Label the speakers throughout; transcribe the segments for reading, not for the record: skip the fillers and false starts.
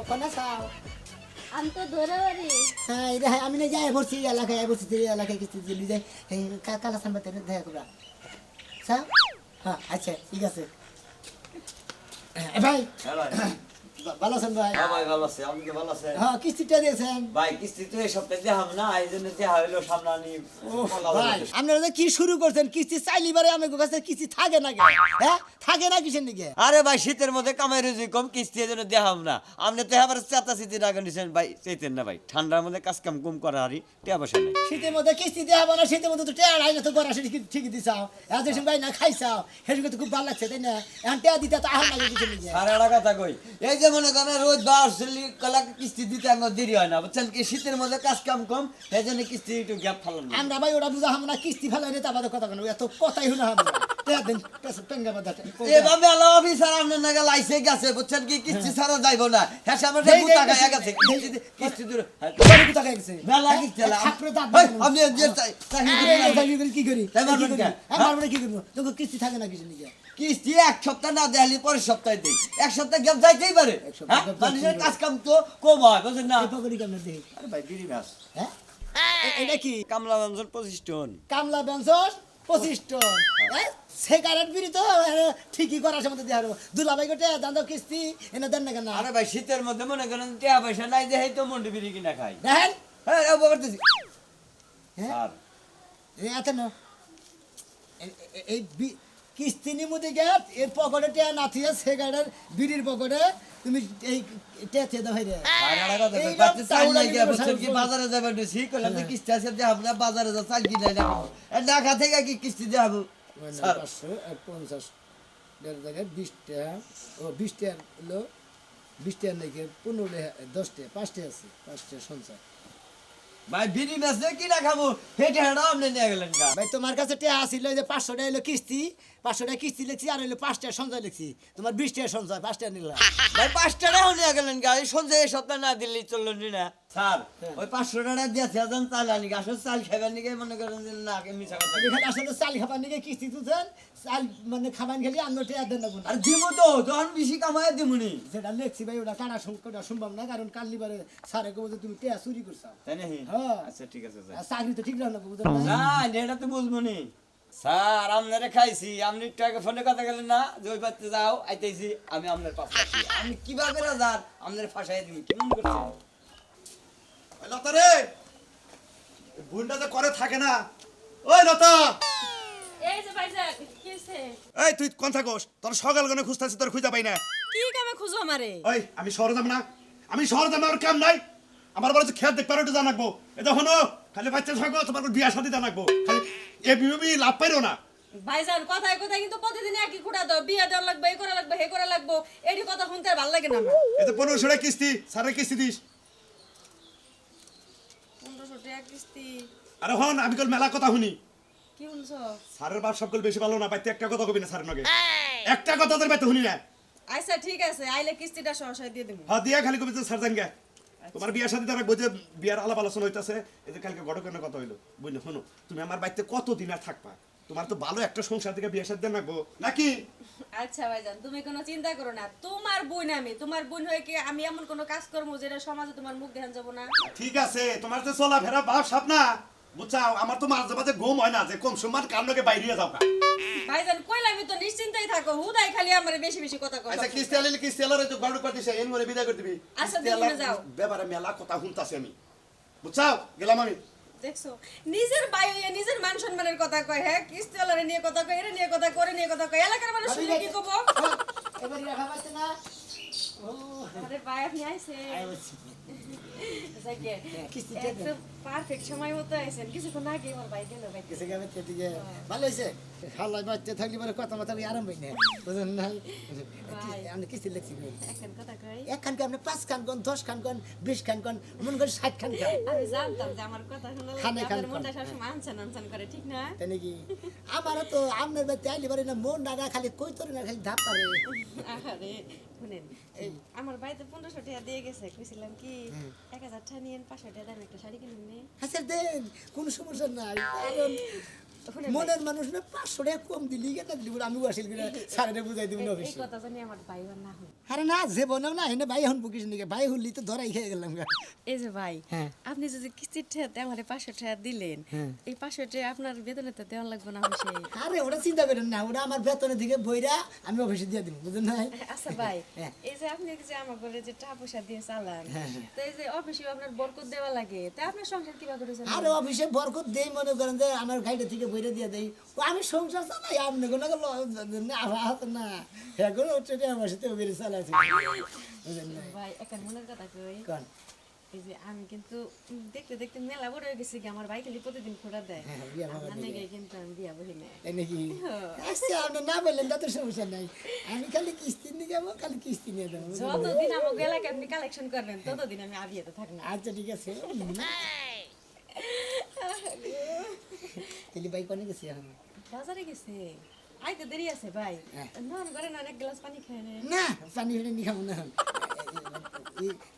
Speaker 1: কোনা চাও
Speaker 2: আমি তো ধরে বাড়ি
Speaker 1: হ্যাঁ এটা আমি না যাই বলছি এলাকায় বলছি এলাকায় কিছু দিলি যাই কালা সানবাতে দেখা করা চাও হ্যাঁ আচ্ছা ঠিক আছে ভাই ভালো আছেন ভাই
Speaker 3: হ্যাঁ ভাই ভালো আছে, আপনি কি ভালো আছেন?
Speaker 1: হ্যাঁ কিস্তিটা দিয়েছেন
Speaker 3: ভাই কিস্তি তো এই সপ্তাহে দেখাম না, এই জন্য দেওয়া হইলো সামনানি।
Speaker 1: ভাই আপনারা যে কি শুরু করছেন কিস্তি চাইলি বারে আমার কাছে কিস্তি থাকে না হ্যাঁ থাকে না কিসের দিকে
Speaker 3: আরে ভাই শীতের মধ্যে কামাই রুজি কম, কিস্তি এই জন্য দেখাম না। আপনি তো এবার চাতা চিতি টাকা নিছেন ভাই, চাইতেন না ভাই। ঠান্ডার মধ্যে কাজ কাম কম করা হারি টিয়া পয়সা নাই।
Speaker 1: শীতের মধ্যে কিস্তি দেওয়া হবে না, শীতের মধ্যে তো টেয়ার আইলে তো গড়া সেটি ঠিকই দিছাও এত ভাই না খাইছাও সেদিকে তো খুব ভালো লাগছে তাই না এখন টেয়া দিতে তো আহার লাগে কিসের দিকে
Speaker 3: আর একটা কথা কই, এই যে মনে করেন রোজ 10 কলাকে কিস্তি দিতে আমার দেরি হয় না, বুঝছেন কি? শীতের মধ্যে কাজ কাম কম, এই জন্য কিস্তি একটু গ্যাপ ফেলান না।
Speaker 1: আমরা ভাই ওরা বুঝা আমরা কিস্তি ফেলাই নিতে আমাদের কথা কেন এত কথাই হলো আমরা টেয়া দেন পেঙ্গা বাদাটা
Speaker 3: এভাবে আলো অফিসার আপনার নাকি লাইসে গেছে, বুঝছেন কি? কিস্তি ছাড়া যাইবো না। হ্যাঁ আমার গুতা গায়া গেছে কিস্তি দূর
Speaker 1: কোথা গেছে
Speaker 3: মেলা কিস্তি হলো।
Speaker 1: ছাত্র দাঁত
Speaker 3: ভাই আমি যে
Speaker 1: কি করি
Speaker 3: তাই মারবেন কে?
Speaker 1: আমার বলে কি করবো তোকে কিস্তি থাকে না কিসের দিকে
Speaker 3: কিস্তি এক সপ্তাহ না দেখালি পরের সপ্তাহে দেই, এক সপ্তাহ গ্যাপ যাইতেই পারে।
Speaker 1: এক সপ্তাহ
Speaker 3: হ্যাঁ
Speaker 1: gap যাইতেই
Speaker 3: মানুষের
Speaker 1: পারে।
Speaker 3: কাজ কাম তো কম হয়, বুঝছেন না?
Speaker 1: এই পকড়ি কেমন দেখি
Speaker 3: আরে ভাই বিড়ি মাছ
Speaker 1: হ্যাঁ এটা কি
Speaker 3: কামলা ব্যঞ্জন 25 টন।
Speaker 1: কামলা ব্যঞ্জন 25 টন সিগারেট বিড়ি তো ঠিকই করার সময় দেওয়া হবে দুলাভাই গোটে দান্দা কিস্তি এনে দেন না কেন
Speaker 3: আরে ভাই শীতের মধ্যে মনে করেন টাকা পয়সা নাই যে এই তো মন্ডি বিড়ি কিনা খাই।
Speaker 1: দেখেন
Speaker 3: হ্যাঁ করতেছি
Speaker 1: হ্যাঁ
Speaker 3: আর
Speaker 1: এত না এই কিস্তি নিমুদি গেট এর পকেটে টেয়া না থিয়ে সিগারেটের বিড়ির পকেটে তুমি এই টেয়া দাও ভাই রে
Speaker 3: আর একটা কথা কই,
Speaker 1: এই
Speaker 3: বাচ্চা
Speaker 1: লোক
Speaker 3: চাল
Speaker 1: চাউল
Speaker 3: নাই গিয়া,
Speaker 1: আনিয়ে
Speaker 3: বুঝছেন কি?
Speaker 1: বসাবো।
Speaker 3: বাজারে যাবেন বেশি কইলাম যে কিস্তি আছে যে আমরা বাজারে যা চাল কিনে না ঢাকা থেকে কি কিস্তি দেবো? স্যার
Speaker 1: 550 দেড় জায়গায় 20 টাকা ও 20 টাকা হলো 20 টাকা নাকি 15 টাকা 10 টাকা 5 টাকা আছে 5 টাকা সঞ্চয়
Speaker 3: ভাই বিড়ি মাছ দিয়ে কিনা খাবো, হেঁটে হেঁটে আপনি নিয়ে গেলেন গা।
Speaker 1: ভাই তোমার কাছে টাকা আসিল যে 500 টাকা হলো কিস্তি 500 টাকা কিস্তি লিখছি আর হলো 5 টাকা সঞ্চয় লিখছি তোমার 20 টাকা সঞ্চয় 5 টাকা নিলাম
Speaker 3: ভাই 5 টাকাও নিয়ে গেলেন গা, এই সন্ধ্যে এই সপ্তাহ না দিল্লি চললো নি না স্যার। ওই 500 টাকা দিয়েছে এখন চাল আনি, আসলে চাল খাবেন নাকি মনে করেন যে না মিশা কথা।
Speaker 1: এখানে আসলে চাল খাবার নিয়ে কিস্তি তুলছেন চাল মানে খাবার খেলে আমি টাকা দেন না
Speaker 3: আর দিব তো যখন বেশি কামায় দিমুনি,
Speaker 1: যেটা লিখছি ভাই ওটা কানা সংকট সম্ভব না কারণ কালিবারে স্যারে কব যে তুমি টাকা চুরি করছো
Speaker 3: তাই না?
Speaker 1: হ্যাঁ
Speaker 3: আচ্ছা ঠিক আছে স্যার।
Speaker 1: আর চাকরি তো ঠিক রাখো বুঝলেন না
Speaker 3: না এটা তো বুঝবো নি স্যার। আপনারা খাইছি, আপনি একটু আগে ফোনে কথা গেলেন না যে ওই পাত্রে যাও আইতেছি, আমি আপনার পাশে আছি। আপনি কিভাবে রাজার আপনার ফাঁসাই দিবি কেমন করছেন?
Speaker 4: লতা রে বুনটা যে করে থাকে না ওই লতা
Speaker 2: এই যে ভাইজান কি হইছে
Speaker 4: এই তুই কোন থাকোস তোর সকাল গনে খুঁজতাছিস তোর খুঁজে পাই না
Speaker 2: কি কামে খুঁজো আমারে
Speaker 4: ওই আমি শহরে যাব না আমি শহরে যাব আর কাম নাই আমার বলে খেত দেখ পারো জানাকবো এ দেখো খালি বাচ্চা থাকবো তোমার বিয়া শাদী জানাকবো খালি এ বিবি লাভ পাইরো না
Speaker 2: ভাইজান কথায় কথায় কিন্তু প্রতিদিন একই খুঁড়া দাও বিয়ে দেওয়া লাগবে এই করা লাগবে হে করা লাগবে এটি কথা শুনতে আর ভালো লাগে না আমার
Speaker 4: এতে 1500 টাকা কিস্তি সারে কিস্তি দিস
Speaker 2: 1500 টাকা কিস্তি
Speaker 4: আরে হন আমি কল মেলা কথা শুনি
Speaker 2: কি শুনছো
Speaker 4: সারের বাপ সবকল বেশি ভালো না বাইতে একটা কথা কবি না সারের নগে একটা কথা তোর বাইতে শুনি না
Speaker 2: আচ্ছা ঠিক আছে আইলে কিস্তিটা সহসায় দিয়ে দেবো
Speaker 4: হ্যাঁ দিয়া খালি কবি যে সার জান গে তোমার বিয়ার সাথে তারা বুঝে বিয়ার আলাপ আলোচনা হইতাছে এই যে কালকে ঘটকের কথা হইলো বুঝলে শোনো তুমি আমার বাড়িতে কতদিন আর থাকবা তোমার তো ভালো একটা সংসার থেকে বিয়ার সাথে রাখবো নাকি
Speaker 2: আচ্ছা ভাইজান তুমি কোনো চিন্তা করো না তোমার বোন আমি তোমার বোন হয়ে কি আমি এমন কোনো কাজ করবো যেটা সমাজে তোমার মুখ দেখান যাবো না
Speaker 4: ঠিক আছে তোমার যে চলা ফেরা ভাব সাপ না বুঝছাও আমার তো মাঝে মাঝে ঘুম হয় না যে কম সময় কান্নকে বাইরে যাও কা
Speaker 2: ভাইজান কইলে আমি তো নিশ্চিন্তাই থাকো হুদাই খালি আমারে বেশি বেশি কথা কও
Speaker 4: আচ্ছা কিস্তি আলিলে কিস্তি আলারে তো গড় করতেছে এন মরে বিদায় করে দিবি
Speaker 2: আচ্ছা, তুমি যাও।
Speaker 4: ব্যাপারে মেলা কথা শুনতাছি আমি বুঝছাও গেলাম আমি
Speaker 2: দেখছো নিজের ভাই হইয়া নিজের মান সম্মানের কথা কয় হ্যাঁ কিস্তি আলারে নিয়ে কথা কয় এর নিয়ে কথা করে নিয়ে কথা কয় এলাকার মানুষ শুনলে কি কব
Speaker 1: এবারে রাখা পাচ্ছে না ও
Speaker 2: আরে ভাই আপনি আইছে যাকে
Speaker 1: কিস্তিটা দে।
Speaker 2: একদম পারফেক্ট সময় মতো আইছেন কিছুক্ষণ আগে আমার ভাই গেল ভাই
Speaker 1: কিসে গাবে তেদিকে ভালো হইছে হালাই বাচ্চা থাকলি পরে কথা মাথা আরাম হই না বুঝলেন না আমি কিস্তি লিখছি
Speaker 2: এখন কথা কই
Speaker 1: একখান আপনি 5 খান কোন 10 খান কোন 20 খান কোন মনে করে 60 খান খান
Speaker 2: আমি জানতাম যে আমার কথা শুনলে
Speaker 1: খানে খান
Speaker 2: আপনার মনটা
Speaker 1: খান।
Speaker 2: সবসময় আনসান আনসান করে ঠিক না
Speaker 1: তাই নাকি আমারও তো আপনার বাড়িতে আইলি পারে না মন ডাগা খালি কই তোর না খালি ধাপ পারে
Speaker 2: আরে শুনেন এই আমার বাড়িতে 1500 টাকা দিয়ে গেছে কইছিলাম কি 1000 টাকা নিয়েন 500 টাকা দাম একটা শাড়ি কিনুন নে
Speaker 1: হাসের দেন কোনো সমস্যা নাই কারণ
Speaker 2: শুনেন
Speaker 1: মনের মানুষ না 500 টাকা কম দিলি কেন দিলি বলে আমি ওয়াসিল করে স্যারেরে বুঝাই দিব না
Speaker 2: এই
Speaker 1: অফিসে
Speaker 2: কথা জানি আমার ভাই আর না হয়।
Speaker 1: আরে না যে বনাও না এনে ভাই এখন বুকিস নিকে ভাই হলি তো ধরাই খেয়ে গেলাম গা।
Speaker 2: এই যে ভাই
Speaker 1: হ্যাঁ।
Speaker 2: আপনি যদি কিস্তির ঠেতে আমার 500 টাকা দিলেন
Speaker 1: হ্যাঁ।
Speaker 2: এই 500 টাকা আপনার বেতনে তো দেওয়া লাগবে না হইছে।
Speaker 1: আরে ওটা চিন্তা করেন না ওটা আমার বেতনের দিকে বইরা আমি অফিসে দিয়ে দিব বুঝলেন না
Speaker 2: আচ্ছা ভাই
Speaker 1: হ্যাঁ।
Speaker 2: এই যে আপনি যে আমার ঘরে যে টাকা পয়সা দিয়ে চালান
Speaker 1: হ্যাঁ, হ্যাঁ।
Speaker 2: তো এই যে অফিসে আপনার বরকত দেওয়া লাগে তা আপনার সংসার কিভাবে করে চালান?
Speaker 1: আরে অফিসে বরকত দেই মনে করেন যে আমার গাড়িটা থেকে বইরা দিয়ে দেই ও আমি সংসার চালাই আপনি কোনো হাত না এখন হচ্ছে আমার সাথে বেরিয়ে চালাইছি বুঝলেন না
Speaker 2: ভাই একটা মনের কথা কই
Speaker 1: কোন
Speaker 2: এই যে আমি কিন্তু দেখতে দেখতে মেলা বড় হয়ে গেছি কি আমার ভাই খালি প্রতিদিন খোঁড়া দেয়
Speaker 1: হ্যাঁ, বিয়া বাবা
Speaker 2: আপনার নাকি কিন্তু আমি বিয়া বহি না
Speaker 1: তাই নাকি আচ্ছা আপনি না বললেন তাতে সমস্যা নাই আমি খালি কিস্তি নিয়ে যাবো খালি কিস্তি নিয়ে যাবো
Speaker 2: যতদিন আমাকে এলাকায় আপনি কালেকশন করবেন ততদিন আমি আবিয়াতে থাকবো।
Speaker 1: আচ্ছা ঠিক আছে তেলি ভাই কোনে গেছি এখন
Speaker 2: বাজারে গেছে আইতে দেরি আছে ভাই
Speaker 1: হ্যাঁ।
Speaker 2: নন করে না এক গ্লাস পানি খায় না
Speaker 1: না পানি ফেলে নি খাবো না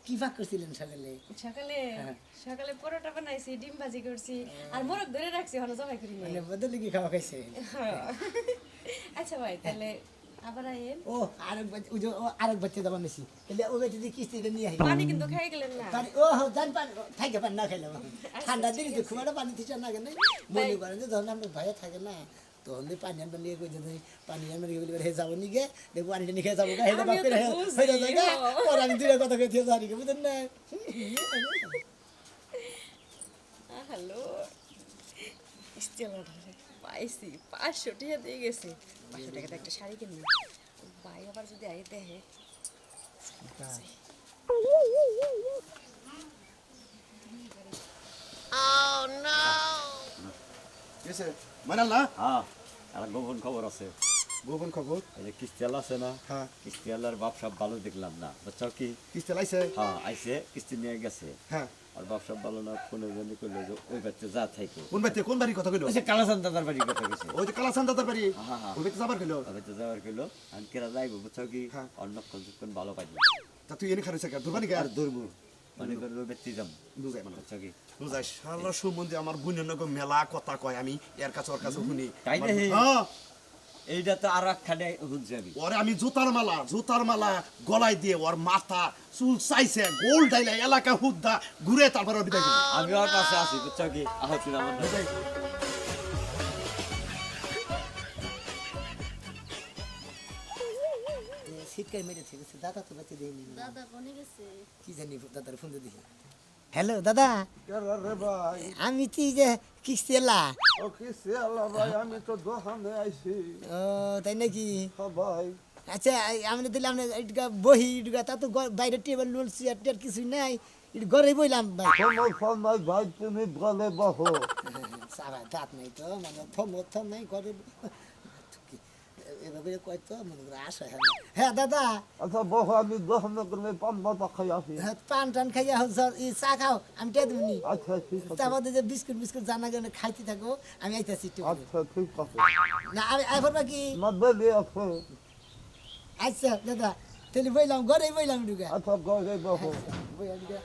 Speaker 1: কি ফাঁক করছিলেন সকালে
Speaker 2: সকালে
Speaker 1: হ্যাঁ।
Speaker 2: সকালে পরোটা বানাইছি ডিম ভাজি করছি আর মোরগ ধরে রাখছি হলো জবাই করি নাই।
Speaker 1: মানে বদলে কি খাওয়া খাইছে
Speaker 2: আচ্ছা ভাই তাহলে আবার আইন
Speaker 1: ও আরেক বাচ্চা দাবা মেসি তাহলে ও বেটি দিয়ে কিস্তিটা নিয়ে আই
Speaker 2: পানি কিন্তু খাই গেলেন না
Speaker 1: পানি ও জান পানি থাকে পানি না খাইলাম ঠান্ডা দিন তো খুব একটা পানি দিচ্ছে না কেন মনে করেন যে ধরুন আমরা ভয়ে থাকে না তখন পানি আনবা নিয়ে কই যদি পানি আনবা নিয়ে বলি হে যাবো নিকে দেখবো পানিটা নিয়ে যাবো গা হেলে বাপের হয়ে যায় গা পরে আমি দুইটা কথা কইতে জানি কে বুঝেন না
Speaker 2: হ্যালো স্টিল অর্ডার পাইছি 500 টাকা দিয়ে গেছে 500 টাকাতে একটা শাড়ি কিনবো ভাই আবার যদি আই দেখে
Speaker 4: কেসে মানাল না
Speaker 3: হ্যাঁ একটা গোপন খবর আছে
Speaker 4: গোপন খবর
Speaker 3: এই যে কিস্তিওয়ালা আছে না
Speaker 4: হ্যাঁ
Speaker 3: কিস্তিওয়ালার বাপসাপ ভালো দেখলাম না বুঝছো কি
Speaker 4: কিস্তি লাইছে
Speaker 3: হ্যাঁ আইসে কিস্তি নিয়ে গেছে
Speaker 4: হ্যাঁ
Speaker 3: আর বাপসাপ ভালো না ফোনে জানি করলো যে ওই বাচ্চা যা থাইকো
Speaker 4: কোন বাড়ির কথা কইলো
Speaker 3: ওই যে কালাসান দাদার বাড়ির কথা গেছে
Speaker 4: ওই যে কালাসান দাদার বাড়ি
Speaker 3: হ্যাঁ, হ্যাঁ।
Speaker 4: ওই বাড়িতে যাবার কইলো
Speaker 3: তবে তো যাওয়ার কইলো আমি কেরা যাইবো বুঝছো কি
Speaker 4: হ্যাঁ।
Speaker 3: অন্য কোন ভালো পাইনি
Speaker 4: তা তুই এনে খারিছে কা দুর্বানি কা
Speaker 3: আর দৌড়বো মানে করে ওই ব্যক্তি যাম
Speaker 4: বুঝাই মানে
Speaker 3: বুঝছো কি
Speaker 4: বুঝাই সারা সম্বন্ধে আমার বোনের নগর মেলা কথা কয় আমি এর কাছে ওর কাছে শুনি
Speaker 3: তাই না হে?
Speaker 4: হ্যাঁ
Speaker 3: এইটা তো আর একখানে হুঁজছে আমি
Speaker 4: ওরে আমি জুতার মালা গলায় দিয়ে ওর মাথা চুল চাইছে গোল ডাইলা এলাকা হুদ্দা ঘুরে তারপর ওর বিদায় করবো।
Speaker 3: আমি ওর কাছে আছি বুঝছো কি আহতি আমার না
Speaker 1: শীতকাল মেরেছে গেছে দাদা তো বাচ্চা দেয়নি
Speaker 2: দাদা কোনে গেছে
Speaker 1: কি জানি দাদার ফোন দিয়ে দেখি হ্যালো দাদা
Speaker 5: রে ভাই
Speaker 1: আমি কি যে কিস্তি এলা
Speaker 5: ও কিসে আল্লাহ ভাই আমি তো দোকানে আইছি
Speaker 1: ও তাই নাকি
Speaker 5: ভাই
Speaker 1: আচ্ছা আমি দিলে আপনি এটা বহি এটা তা তো বাইরে টেবিল নুল চেয়ার টেয়ার কিছুই নাই এটা ঘরে বইলাম ভাই
Speaker 5: সময় ভাই তুমি বলে বহো
Speaker 1: সারা দাঁত নাই তো মানে ফোন নাই ঘরে এভাবে কয় তো মনে করে আসা হ্যাঁ হ্যাঁ দাদা
Speaker 5: আচ্ছা বহো আমি দোকানে গেলে পান মাথা খাই আসি
Speaker 1: হ্যাঁ পান টান খাইয়া হোক চা খাও আমি টেয়ে দেবনি
Speaker 5: আচ্ছা ঠিক আছে
Speaker 1: তারপর যে বিস্কুট জানা গেলে খাইতে থাকো আমি আইতাছি একটু পরে।
Speaker 5: আচ্ছা ঠিক আছে
Speaker 1: না আমি আইবার বাকি
Speaker 5: না বেলি আছে
Speaker 1: আচ্ছা দাদা তাহলে বইলাম ঘরে বইলাম ঢুকে
Speaker 5: আচ্ছা গরে বহো
Speaker 1: বইলাম ঢুকে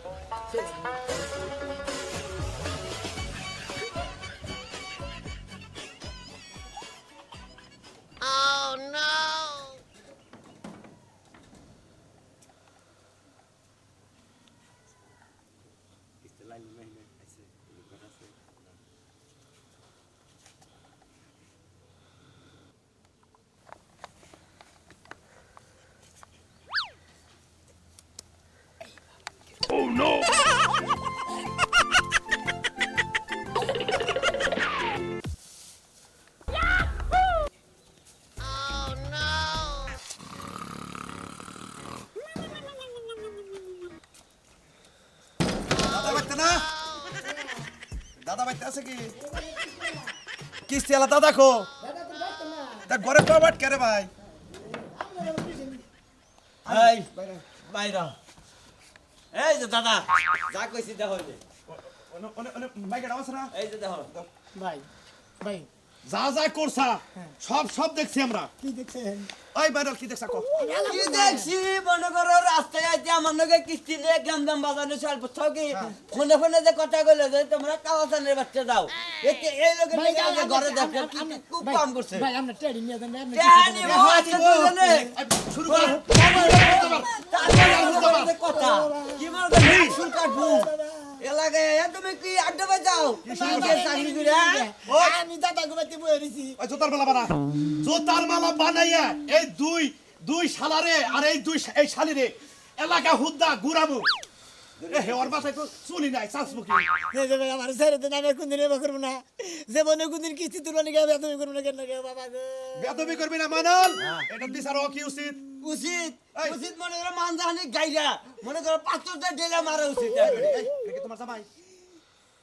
Speaker 4: দাদা বাইতে না দাদা বাইতে আছে কি কিস্তি আলা দাদা কো তা ঘরে তো বাট করে ভাই
Speaker 3: এই বাইরা এই যে দাদা যা কইছি দেখো এই যে
Speaker 4: বাইকে ডাউস না
Speaker 3: এই যে দেখো
Speaker 1: ভাই ভাই
Speaker 4: যা যা করছা সব সব দেখছি আমরা
Speaker 1: কি দেখছেন
Speaker 4: ওই বাইরাল কি দেখছা কো
Speaker 3: কি দেখছি মনে করো রাস্তায় আইতে আমার নগে কিস্তি নিয়ে গ্রাম দাম বাজানো চল বুঝছো কি ফোনে ফোনে যে কথা কইলে যে তোমরা কাওয়াসানের বাচ্চা দাও এতে এই লোকের
Speaker 1: ভাই,
Speaker 3: নিয়ে যে ঘরে দেখো কি খুব কম করছে
Speaker 1: ভাই আমরা ট্রেডিং নিয়ে দেন আপনি
Speaker 3: জানি বাচ্চা দুজনে
Speaker 4: শুরু কর
Speaker 3: তারপরে কথা কি মনে করো শুল কাটবো এলাকায় তুমি কি আড্ডা বাজাও চাকরি করে
Speaker 1: আমি দাদা ঘুমাইতে বয়ে রয়েছি
Speaker 4: ওই জোতার মালা বানা জোতার মালা বানাইয়া এই দুই শালারে আর এই শালিরে এলাকা হুদ্দা গুরামু এ হে ওর মাথায় তো চুলি নাই চাঁচমুখি
Speaker 1: এই যে ভাই আমার ছেড়ে দেন আমি কোনদিন এবার করবো না যে মনে কোনদিন কিস্তি তুলবা নিকে বেতন করবো না কেন গে বাবা গো
Speaker 4: বেদবি করবি না মানাল এটা বিচার কি উচিত
Speaker 3: উচিত
Speaker 4: এই।
Speaker 3: উচিত মনে করো মানজাহানি গাইরা মনে করো পাঁচটা ডেলা মারা উচিত
Speaker 4: এই দেখি তোমার জামাই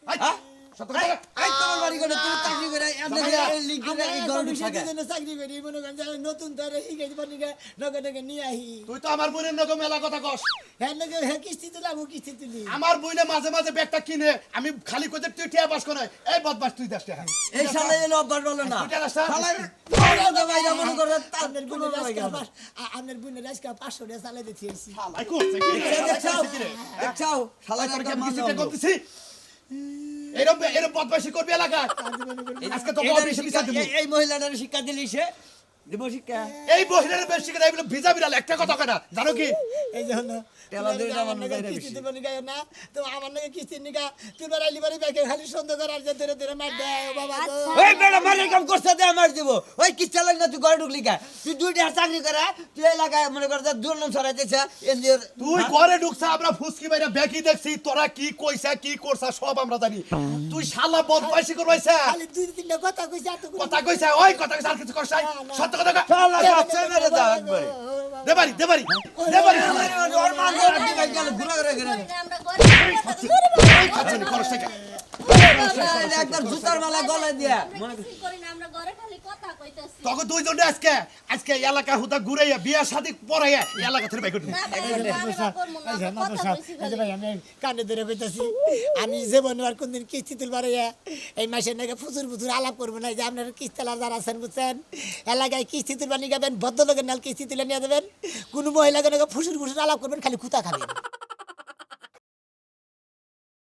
Speaker 4: এই
Speaker 3: হ্যাঁ?
Speaker 4: সত্য কথা কর।
Speaker 3: এই তোমার বাড়ি করে তুমি চাকরি করে এমনি করে লিঙ্ক করে এই গরু থাকে
Speaker 1: চাকরি করি মনে করেন যে নতুন তার শিখে দিব নিকে নগে নগে নিয়ে আহি
Speaker 4: তুই তো আমার বোনের নগো মেলা কথা কস
Speaker 1: হ্যাঁ নগে হ্যাঁ কিস্তি তুলাম কিস্তি তুলি
Speaker 4: আমার বইনে মাঝে মাঝে ব্যাগটা কিনে আমি খালি কইতে তুই টিয়া পাস করে এই বদমাস তুই দেশটা হ্যাঁ
Speaker 3: এই শালা এলো অভ্যাস বলো না
Speaker 4: দুইটা রাস্তা?
Speaker 3: শালার পাওয়া বাইরা মনে করো তার
Speaker 1: আপনার
Speaker 3: কোনো
Speaker 1: বোনের
Speaker 3: জায়গা
Speaker 1: আজকে
Speaker 3: নেই।
Speaker 1: আপনার বোনের আজকে 500 টাকা চালাই দিতে এসেছি
Speaker 4: হালাই করছে কি রে?
Speaker 3: দেখছাও
Speaker 4: কি রে?
Speaker 3: দেখছাও শালা
Speaker 4: তোর কি
Speaker 3: একটা
Speaker 4: আমি
Speaker 3: মান
Speaker 4: কিস্তিতে করতেছি এরকম বদমাশি করবি এলাকা আজকে তো বড় বেশি বিচার দিবি
Speaker 3: এই মহিলাটার শিক্ষা দিলি সে দিব শিক্ষা
Speaker 4: এই বহিরের বেশি করে এগুলো ভিজা বিড়াল একটা কথা কয় না জানো কি
Speaker 1: এই যে হলো
Speaker 3: টেলা দুইটা
Speaker 1: আমার
Speaker 3: মানুষ
Speaker 1: নাকি
Speaker 3: বাইরে
Speaker 1: কিস্তি
Speaker 3: বেশি।
Speaker 1: দিব নিকা না তো আমার নাকি কিস্তি নিকা তুই বাড়াইলি বাড়ি ব্যাগে খালি সন্দেহ করার যে ধরে ধরে মার দেয় ও বাবা গো
Speaker 3: ওই বেটা মালিক কাম করছে দে আমার দিব ওই কি চালাক না তুই ঘরে ঢুকলি কা তুই দুইটা চাকরি করে তুই এলাকায় মনে কর যে দুর্নাম ছড়াই দিছে এনজিওর
Speaker 4: তুই ঘরে ঢুকছা আমরা ফুসকি বাইরে ব্যাকি দেখছি তোরা কি কইছা কি করছা সব আমরা জানি তুই শালা বদমাশি করবাইছা
Speaker 1: খালি দুই তিনটা কথা কইছে এত
Speaker 4: কথা কইছা ওই কথা কইছা আর কিছু করছ নাই সত্য কথা কয়
Speaker 3: শালা বাচ্চা মেরে দাও একবারে
Speaker 4: দেবারি দেবারি দেবারি শালা
Speaker 3: ওর মান ধরে দিবে গেল ঘুরে ঘুরে ঘুরে
Speaker 6: আমরা ঘরে
Speaker 4: এই খাচ্ছিনি খরচ থেকে
Speaker 3: একদম জুতার মালা গলায় দিয়া
Speaker 6: আমরা কিছুই করি না, আমরা ঘরে খালি কথা কইতাছি।
Speaker 4: তখন দুইজনে আজকে এলাকা হুদা ঘুরাইয়া বিয়া শাদি পড়াইয়া এলাকা থেকে বাইক
Speaker 6: না ভাই, আমরা এবার করবো না,
Speaker 1: আচ্ছা,
Speaker 6: আমরা
Speaker 1: মাদর
Speaker 6: কথা
Speaker 1: সাহেব,
Speaker 6: কইছি
Speaker 1: আচ্ছা
Speaker 6: খালি।
Speaker 1: ভাই, আমি কানে ধরে কইতাছি, আমি জীবনে আর কোনদিন কিস্তি তুলবার হইয়া এই মাসের নাকি ফুচুর ফুচুর আলাপ করবো না যে আপনার কিস্তিলা যারা আছেন বুঝছেন এলাকায় কিস্তি তুলবার নিয়ে যাবেন ভদ্রলোকের নাল কিস্তি তুলে নিয়ে যাবেন কোনো মহিলাকে নাকি ফুসুর ফুসুর আলাপ করবেন খালি কুতা খাবেন